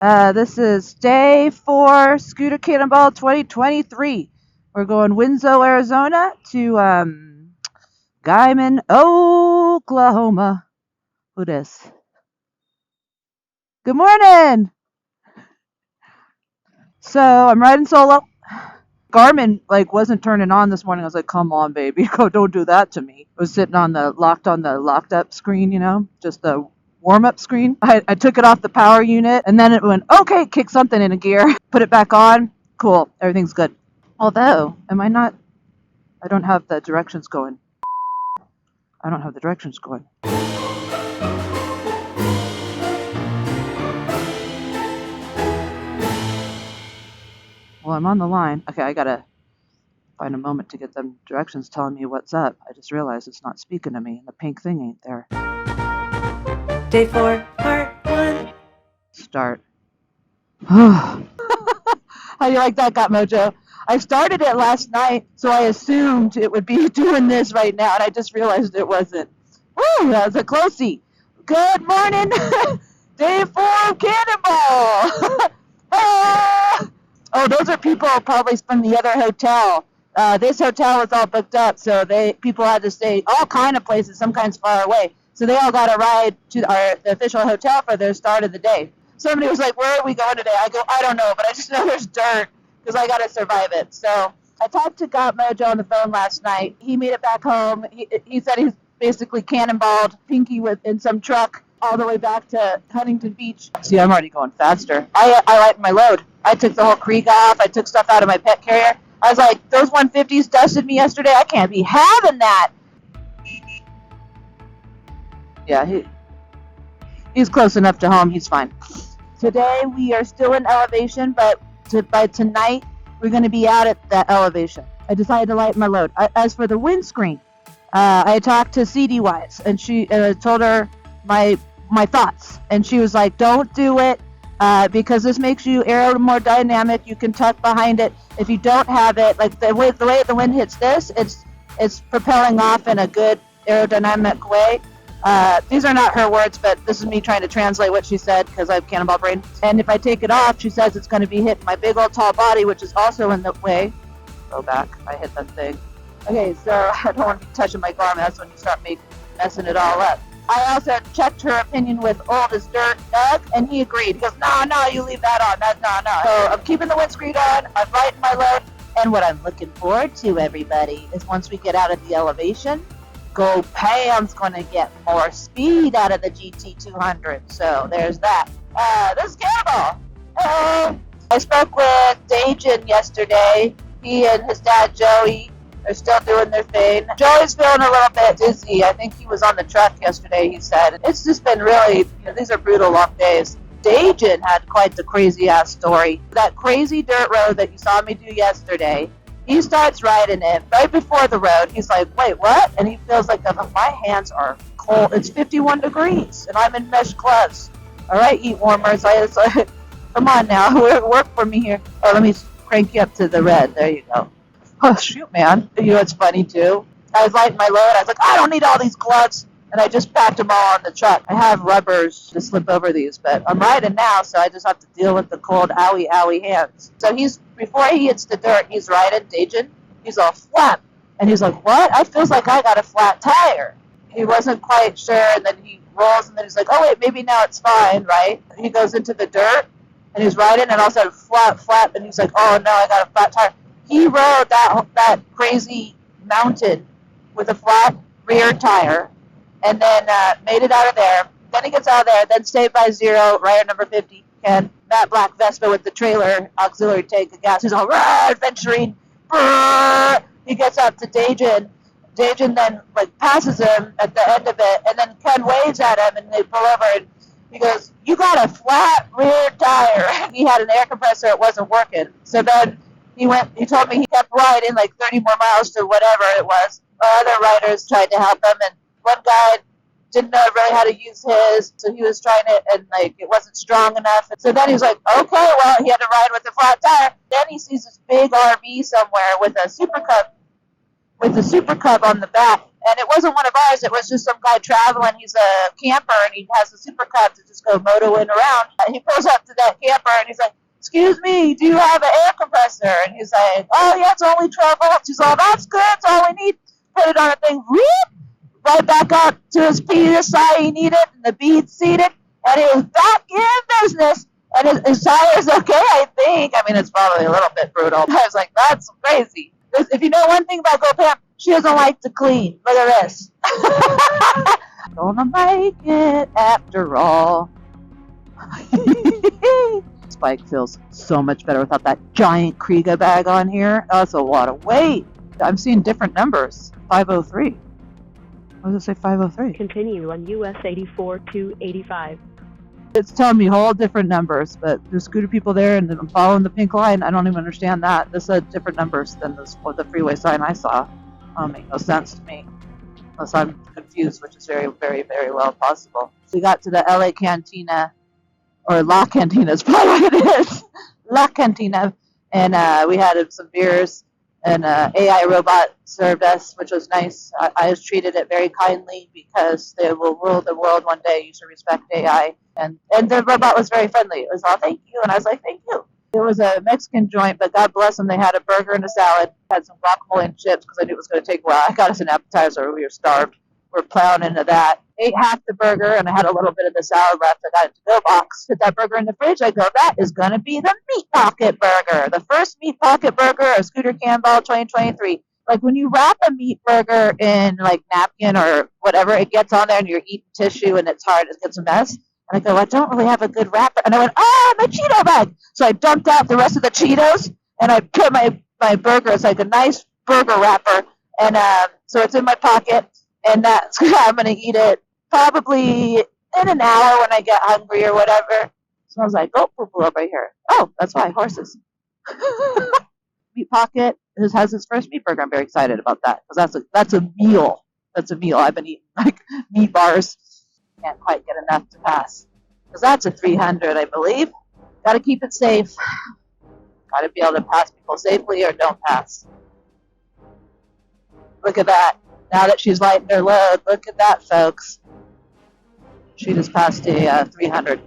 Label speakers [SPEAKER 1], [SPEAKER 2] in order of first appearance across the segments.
[SPEAKER 1] This is day 4, Scooter Cannonball 2023. We're going Winslow, Arizona to Guymon, Oklahoma. Who this? Good morning. So I'm riding solo. Garmin wasn't turning on this morning. I was like, "Come on, baby, don't do that to me." I was sitting on the locked up screen, just the warm up screen. I took it off the power unit, and then it went okay. Kick something in a gear. Put it back on. Cool. Everything's good. Although, am I not? I don't have the directions going. I don't have the directions going. Well, I'm on the line. Okay, I gotta find a moment to get them directions telling me what's up. I just realized it's not speaking to me, and the pink thing ain't there.
[SPEAKER 2] Day 4, part 1.
[SPEAKER 1] Start. How do you like that, GotMojo? I started it last night, so I assumed it would be doing this right now, and I just realized it wasn't. Woo, that was a closey. Good morning, day 4 of Cannonball. Oh, those are people probably from the other hotel. This hotel was all booked up, so people had to stay all kind of places, some kinds far away. So they all got a ride to the official hotel for their start of the day. Somebody was like, "Where are we going today?" I go, "I don't know, but I just know there's dirt because I got to survive it." So I talked to GotMojo on the phone last night. He made it back home. He said he's basically cannonballed Pinky in some truck all the way back to Huntington Beach. See, I'm already going faster. I lightened my load. I took the whole creek off. I took stuff out of my pet carrier. I was like, those 150s dusted me yesterday. I can't be having that. Yeah, he's close enough to home. He's fine. Today we are still in elevation, but by tonight we're going to be out at that elevation. I decided to lighten my load. As for the windscreen, I talked to cdwise, and she told her my thoughts, and she was like, "Don't do it because this makes you aerodynamic. You can tuck behind it. If you don't have it, like the way the wind hits this, it's propelling off in a good aerodynamic way." These are not her words, but this is me trying to translate what she said because I have cannonball brain. And if I take it off, she says it's going to be hitting my big old tall body, which is also in the way. Go back. I hit that thing. Okay, so I don't want to be touching my Garmin. That's when you start messing it all up. I also checked her opinion with oldasdirt Doug, and he agreed. He goes, no, you leave that on. No. So I'm keeping the windscreen on. I'm lighting my load. And what I'm looking forward to, everybody, is once we get out of the elevation, GoPam's going to get more speed out of the GT200. So there's that. This is Cannonball. I spoke with Dajin yesterday. He and his dad, Joey, are still doing their thing. Joey's feeling a little bit dizzy. I think he was on the truck yesterday, he said. It's just been really, these are brutal long days. Dajin had quite the crazy-ass story. That crazy dirt road that you saw me do yesterday, he starts riding it right before the road. He's like, "Wait, what?" And he feels like my hands are cold. It's 51 degrees, and I'm in mesh gloves. All right, eat warmers. Come on now, work for me here. Oh, let me crank you up to the red. There you go. Oh, shoot, man. You know what's funny, too? I was lighting my load. I was like, I don't need all these gloves. And I just packed them all on the truck. I have rubbers to slip over these, but I'm riding now, so I just have to deal with the cold owie hands. So before he hits the dirt, he's riding, Dajin. He's all flat. And he's like, "What? I feels like I got a flat tire." He wasn't quite sure, and then he rolls, and then he's like, "Oh, wait, maybe now it's fine," right? He goes into the dirt, and he's riding, and all of a sudden, flat, and he's like, "Oh, no, I got a flat tire." He rode that crazy mountain with a flat rear tire, and then made it out of there. Then he gets out of there. Then savedbyzero, rider number 50, and that black Vespa with the trailer auxiliary tank of gas. He's all adventuring. He gets up to Dajin. Dajin then passes him at the end of it, and then Ken waves at him, and they pull over, and he goes, "You got a flat rear tire." He had an air compressor; it wasn't working. So then he told me he kept riding 30 more miles to whatever it was. Other riders tried to help him, and one guy didn't know really how to use his, so he was trying it, and it wasn't strong enough. And so then he was like, okay, well, he had to ride with a flat tire. Then he sees this big RV somewhere with a Super Cup with the Super Cub on the back. And it wasn't one of ours. It was just some guy traveling. He's a camper, and he has a Super Cub to just go motoing around. And he pulls up to that camper, and he's like, "Excuse me, do you have an air compressor?" And he's like, "Oh, yeah, it's only 12 volts." He's like, "That's good. That's all we need." Put it on a thing. Whoop, right back up to his PSI he needed, and the beads seated. And he was back in business. And his tire's okay, I think. I mean, it's probably a little bit brutal. I was like, that's crazy. If you know one thing about GoPam, she doesn't like to clean. Look at this. Gonna make it after all. This bike feels so much better without that giant Kriega bag on here. That's a lot of weight. I'm seeing different numbers. 503. What does it say 503?
[SPEAKER 3] Continue on US 84 to 85.
[SPEAKER 1] It's telling me whole different numbers, but there's scooter people there, and I'm following the pink line. I don't even understand that. This said different numbers than the freeway sign I saw. Make no sense to me, unless I'm confused, which is very, very, very well possible. We got to the LA Cantina, or La Cantina is probably what it is. La Cantina, and we had some beers, and AI robot served us, which was nice. I was treated it very kindly because they will rule the world one day. You should respect AI. And the robot was very friendly. It was all, "Thank you." And I was like, "Thank you." It was a Mexican joint, but God bless them. They had a burger and a salad. Had some guacamole and chips because I knew it was going to take a while. I got us an appetizer. We were starved. We're plowing into that. Ate half the burger, and I had a little bit of the salad left. I got it to go box. Put that burger in the fridge. I go, that is going to be the Meat Pocket Burger. The first Meat Pocket Burger of Scooter Cannonball 2023. Like when you wrap a meat burger in like napkin or whatever, it gets on there and you're eating tissue and it's hard. It gets a mess. And I go, I don't really have a good wrapper. And I went, my Cheeto bag. So I dumped out the rest of the Cheetos and I put my burger. It's like a nice burger wrapper. And so it's in my pocket. And that's, I'm going to eat it probably in an hour when I get hungry or whatever. Smells like goat poop over here. Oh, that's why, horses. Meat Pocket has his first meat burger. I'm very excited about that because that's a meal. That's a meal. I've been eating like meat bars. Can't quite get enough to pass because that's a 300, I believe. Got to keep it safe. Got to be able to pass people safely or don't pass. Look at that. Now that she's lightened her load, look at that, folks. She just passed a 300.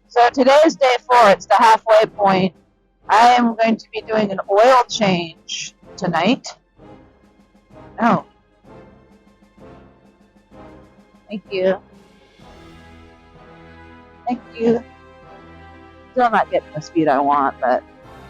[SPEAKER 1] So today is day 4. It's the halfway point. I am going to be doing an oil change tonight. Oh. Thank you. Thank you. Still not getting the speed I want, but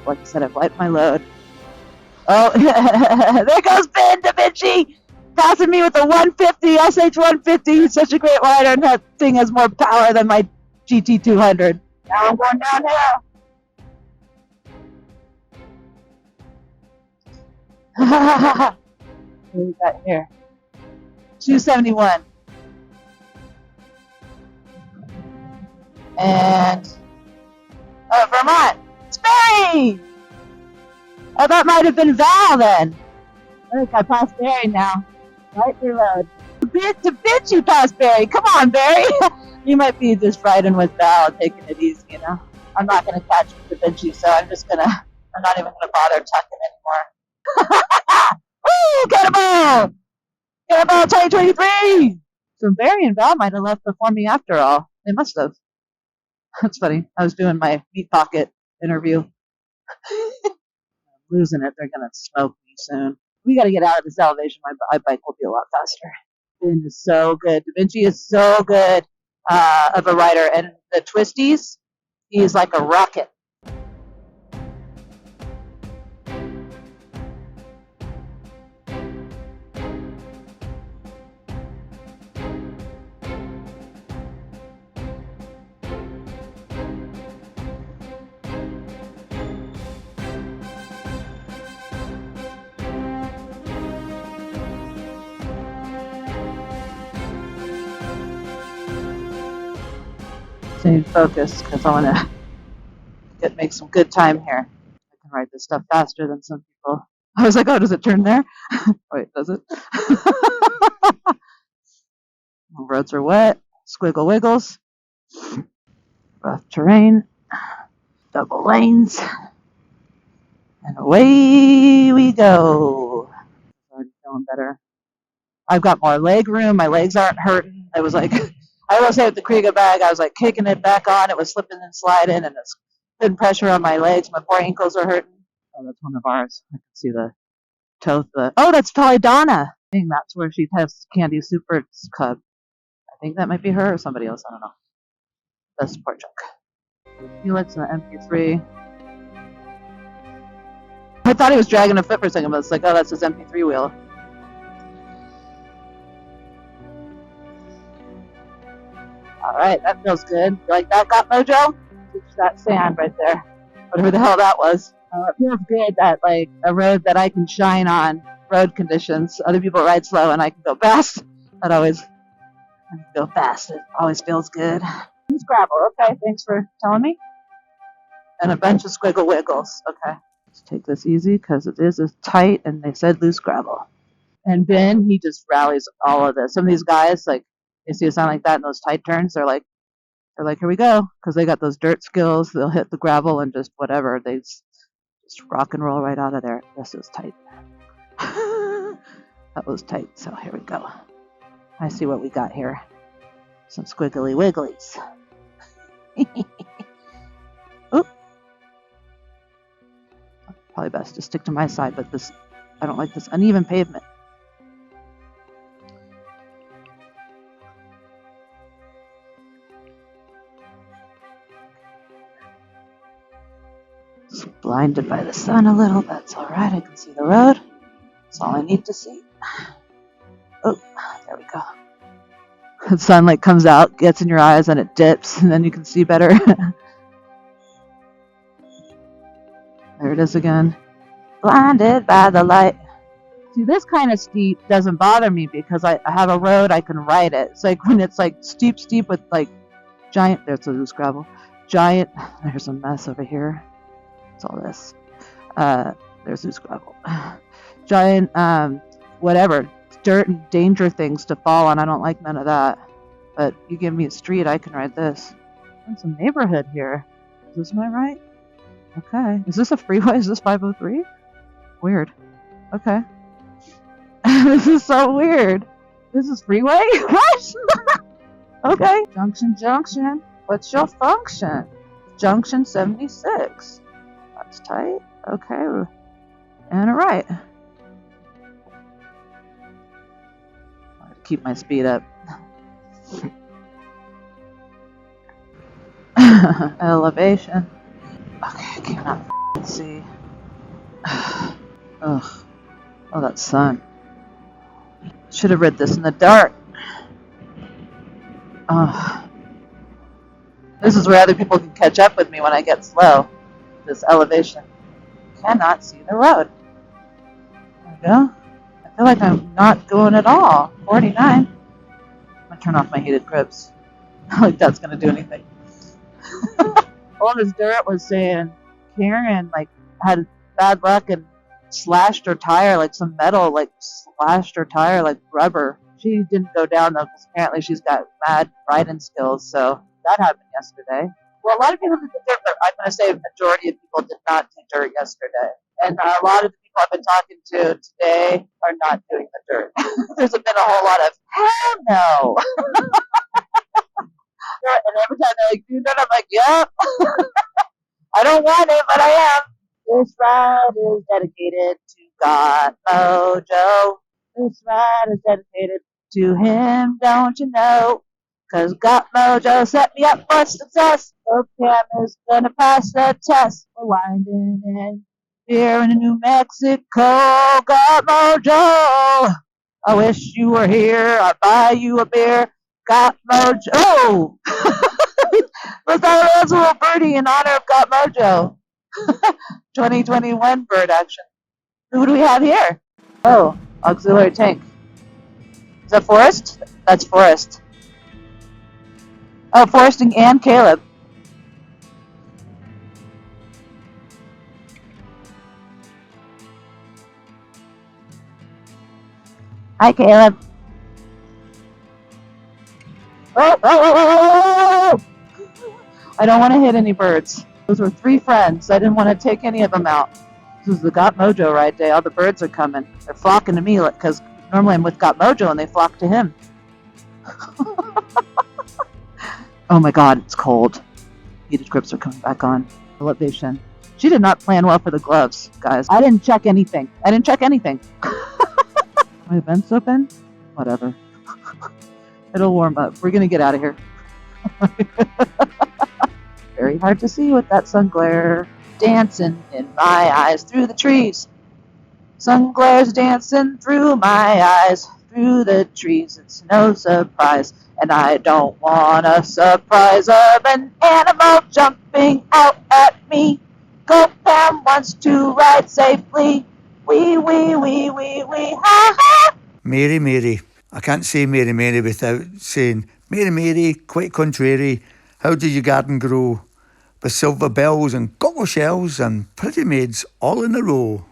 [SPEAKER 1] like I said, I've wiped my load. Oh, there goes Ben DabinChe! Passing me with a 150, SH150. He's such a great rider, and that thing has more power than my GT200. Now I'm going downhill. What do we got here? 271. And Vermont. It's Barry! Oh, that might have been Val then. I think I passed Barry now. Right through road. DabinChe passed Barry. Come on, Barry. You might be just riding with Val, taking it easy, you know. I'm not going to catch with DabinChe, so I'm not even going to bother tucking anymore. Woo! Cannonball! Cannonball 2023! So Barry and Val might have left before me after all. They must have. That's funny. I was doing my Meat Pocket interview. I'm losing it. They're going to smoke me soon. We got to get out of this elevation. My bike will be a lot faster. Ben is so good. DabinChe is so good of a rider. And the twisties, he's like a rocket. Staying focused because I want to make some good time here. I can ride this stuff faster than some people. I was like, oh, does it turn there? Wait, does it? Roads are wet. Squiggle wiggles. Rough terrain. Double lanes. And away we go. I'm already feeling better. I've got more leg room. My legs aren't hurting. I was like, I will say with the Kriega bag, I was like kicking it back on. It was slipping and sliding, and it's putting pressure on my legs. My poor ankles are hurting. Oh, that's one of ours. I can see the toe. Oh, that's probably Donna. I think that's where she has Candy Super Cub. I think that might be her or somebody else. I don't know. That's support truck. Helix and the MP3. I thought he was dragging a foot for a second, but it's like, oh, that's his MP3 wheel. Alright, that feels good. You like that, GotMojo? It's that sand right there. Whatever the hell that was. It feels good that, like, a road that I can shine on, road conditions. Other people ride slow and I can go fast. That always, I can go fast. It always feels good. Loose gravel. Okay, thanks for telling me. And a bunch of squiggle wiggles. Okay. Let's take this easy because it is tight and they said loose gravel. And Ben, he just rallies all of this. Some of these guys, like, you see a sign like that in those tight turns, they're like, here we go, because they got those dirt skills. They'll hit the gravel and just whatever. They just rock and roll right out of there. This is tight. That was tight. So here we go. I see what we got here. Some squiggly wigglies. Oop. Probably best to stick to my side, but this, I don't like this uneven pavement. Blinded by the sun a little, that's alright, I can see the road. That's all I need to see. Oh, there we go. The sunlight comes out, gets in your eyes, and it dips, and then you can see better. There it is again. Blinded by the light. See, this kind of steep doesn't bother me because I have a road, I can ride it. It's like when it's like steep with like giant, there's a loose gravel. Giant, there's a mess over here. All this. There's loose gravel. Giant, whatever, dirt and danger things to fall on. I don't like none of that. But you give me a street, I can ride this. There's some neighborhood here. Is this my right? Okay. Is this a freeway? Is this 503? Weird. Okay. This is so weird. This is freeway? What? Okay. Junction. What's your function? Junction 76. That's tight. Okay. And a right. I have to keep my speed up. Elevation. Okay, I cannot see. Ugh. Oh, that sun. Should have read this in the dark. Oh. This is where other people can catch up with me when I get slow. This elevation. Cannot see the road. There we go. I feel like I'm not going at all. 49. I'm gonna turn off my heated cribs. Like that's gonna do anything. oldasdirt was saying Karen like had bad luck and slashed her tire, like some metal like slashed her tire like rubber. She didn't go down though because apparently she's got mad riding skills. So that happened yesterday. Well, a lot of people did the dirt, but I'm going to say a majority of people did not do dirt yesterday. And a lot of the people I've been talking to today are not doing the dirt. There's been a whole lot of, hell no. And every time they're like, do dirt, I'm like, yep. I don't want it, but I am. This ride is dedicated to GotMojo. This ride is dedicated to him, don't you know? 'Cause GotMojo set me up for success. Cam is gonna pass the test. We're winding in here in New Mexico. GotMojo. I wish you were here. I'd buy you a beer. GotMojo. Oh! Let's have a little birdie in honor of GotMojo. 2021 bird action. Who do we have here? Oh, auxiliary tank. Is that Forrest? That's Forrest. Oh, Forrest and Caleb. Hi, Caleb. Oh! I don't want to hit any birds. Those were 3 friends. I didn't want to take any of them out. This is the GotMojo ride day. All the birds are coming. They're flocking to me because normally I'm with GotMojo and they flock to him. Oh my god, it's cold. Heated grips are coming back on. Elevation. She did not plan well for the gloves, guys. I didn't check anything. My vents open? Whatever. It'll warm up. We're gonna get out of here. Very hard to see with that sun glare dancing in my eyes through the trees. Sun glare's dancing through my eyes through the trees. It's no surprise, and I don't want a surprise of an animal jumping out at me. GoPam wants to ride safely. Wee, wee, wee, wee, wee, ha, ha.
[SPEAKER 4] Mary, Mary. I can't say Mary, Mary without saying, Mary, Mary, quite contrary, how did your garden grow? With silver bells and cockle shells and pretty maids all in a row.